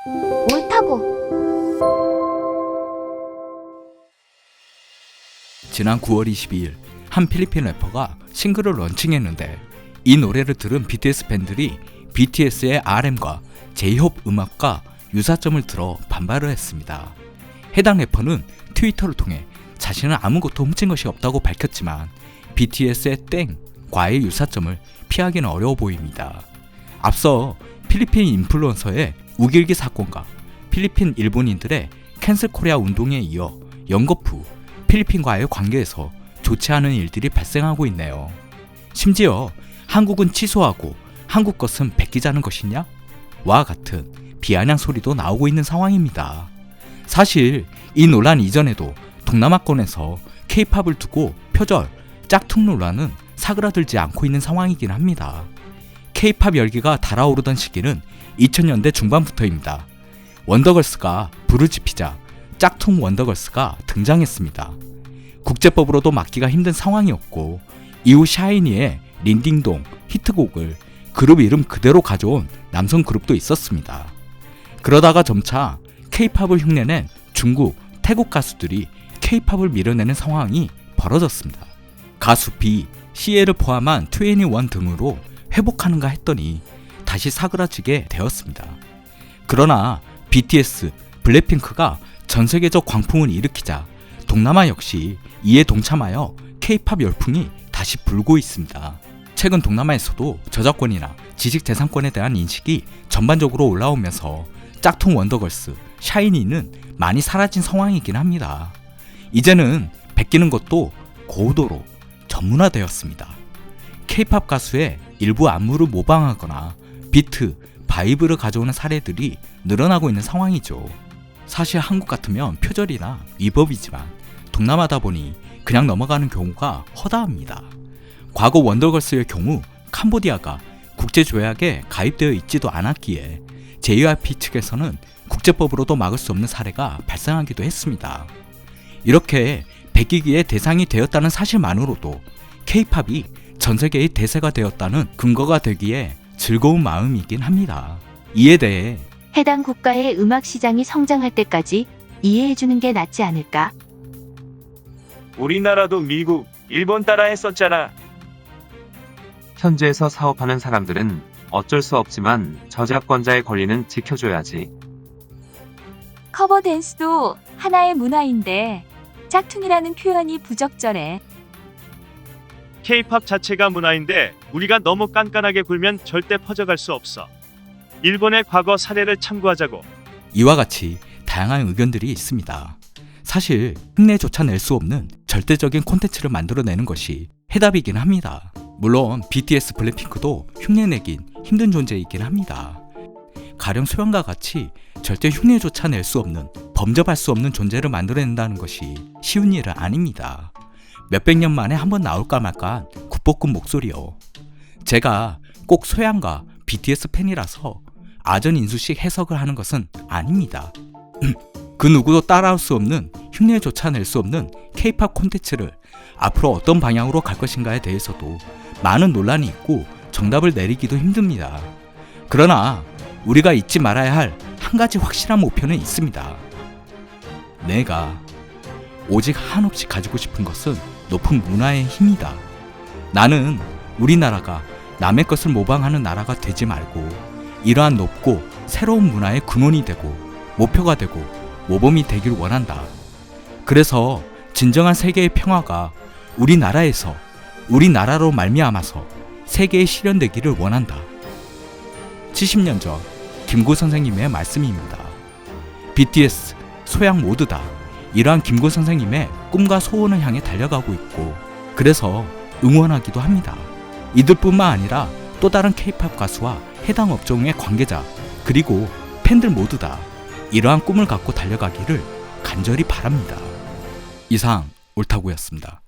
옳다고. 지난 9월 22일 한 필리핀 래퍼가 싱글을 런칭했는데 이 노래를 들은 BTS 팬들이 BTS의 RM과 J-HOPE 음악과 유사점을 들어 반발을 했습니다. 해당 래퍼는 트위터를 통해 자신은 아무것도 훔친 것이 없다고 밝혔지만 BTS의 땡과의 유사점을 피하기는 어려워 보입니다. 앞서 필리핀 인플루언서의 우길기 사건과 필리핀 일본인들의 캔슬 코리아 운동에 이어 연거푸 필리핀과의 관계에서 좋지 않은 일들이 발생하고 있네요. 심지어 한국은 취소하고 한국 것은 베끼자는 것이냐? 와 같은 비아냥 소리도 나오고 있는 상황입니다. 사실 이 논란 이전에도 동남아권에서 K-팝을 두고 표절, 짝퉁 논란은 사그라들지 않고 있는 상황이긴 합니다. K-팝 열기가 달아오르던 시기는 2000년대 중반부터입니다. 원더걸스가 불을 지피자 짝퉁 원더걸스가 등장했습니다. 국제법으로도 막기가 힘든 상황이었고 이후 샤이니의 린딩동 히트곡을 그룹 이름 그대로 가져온 남성 그룹도 있었습니다. 그러다가 점차 K-팝을 흉내낸 중국, 태국 가수들이 K-팝을 밀어내는 상황이 벌어졌습니다. 가수 B, CL을 포함한 2NE1 등으로 회복하는가 했더니 다시 사그라지게 되었습니다. 그러나 BTS, 블랙핑크가 전 세계적 광풍을 일으키자 동남아 역시 이에 동참하여 K-팝 열풍이 다시 불고 있습니다. 최근 동남아에서도 저작권이나 지식재산권에 대한 인식이 전반적으로 올라오면서 짝퉁 원더걸스, 샤이니는 많이 사라진 상황이긴 합니다. 이제는 베끼는 것도 고도로 전문화되었습니다. K-팝 가수의 일부 안무를 모방하거나 비트, 바이브를 가져오는 사례들이 늘어나고 있는 상황이죠. 사실 한국 같으면 표절이나 위법이지만 동남아다 보니 그냥 넘어가는 경우가 허다합니다. 과거 원더걸스의 경우 캄보디아가 국제조약에 가입되어 있지도 않았기에 JYP 측에서는 국제법으로도 막을 수 없는 사례가 발생하기도 했습니다. 이렇게 베끼기의 대상이 되었다는 사실만으로도 K-팝이 전 세계의 대세가 되었다는 근거가 되기에 즐거운 마음이긴 합니다. 이에 대해 해당 국가의 음악 시장이 성장할 때까지 이해해주는 게 낫지 않을까? 우리나라도 미국, 일본 따라 했었잖아. 현지에서 사업하는 사람들은 어쩔 수 없지만 저작권자의 권리는 지켜줘야지. 커버 댄스도 하나의 문화인데 짝퉁이라는 표현이 부적절해. K-팝 자체가 문화인데 우리가 너무 깐깐하게 굴면 절대 퍼져갈 수 없어. 일본의 과거 사례를 참고하자고. 이와 같이 다양한 의견들이 있습니다. 사실 흉내조차 낼 수 없는 절대적인 콘텐츠를 만들어내는 것이 해답이긴 합니다. 물론 BTS, 블랙핑크도 흉내내긴 힘든 존재이긴 합니다. 가령 소연과 같이 절대 흉내조차 낼 수 없는, 범접할 수 없는 존재를 만들어낸다는 것이 쉬운 일은 아닙니다. 몇백 년 만에 한번 나올까 말까 굽볶은 목소리요. 제가 꼭 소양과 BTS 팬이라서 아전인수식 해석을 하는 것은 아닙니다. 그 누구도 따라올 수 없는, 흉내조차 낼 수 없는 K-팝 콘텐츠를 앞으로 어떤 방향으로 갈 것인가에 대해서도 많은 논란이 있고 정답을 내리기도 힘듭니다. 그러나 우리가 잊지 말아야 할 한 가지 확실한 목표는 있습니다. 내가 오직 한없이 가지고 싶은 것은 높은 문화의 힘이다. 나는 우리나라가 남의 것을 모방하는 나라가 되지 말고 이러한 높고 새로운 문화의 근원이 되고 목표가 되고 모범이 되길 원한다. 그래서 진정한 세계의 평화가 우리나라에서, 우리나라로 말미암아서 세계에 실현되기를 원한다. 70년 전 김구 선생님의 말씀입니다. BTS, 소양 모두 다 이러한 김구 선생님의 꿈과 소원을 향해 달려가고 있고 그래서 응원하기도 합니다. 이들뿐만 아니라 또 다른 K-팝 가수와 해당 업종의 관계자 그리고 팬들 모두 다 이러한 꿈을 갖고 달려가기를 간절히 바랍니다. 이상 옳다고였습니다.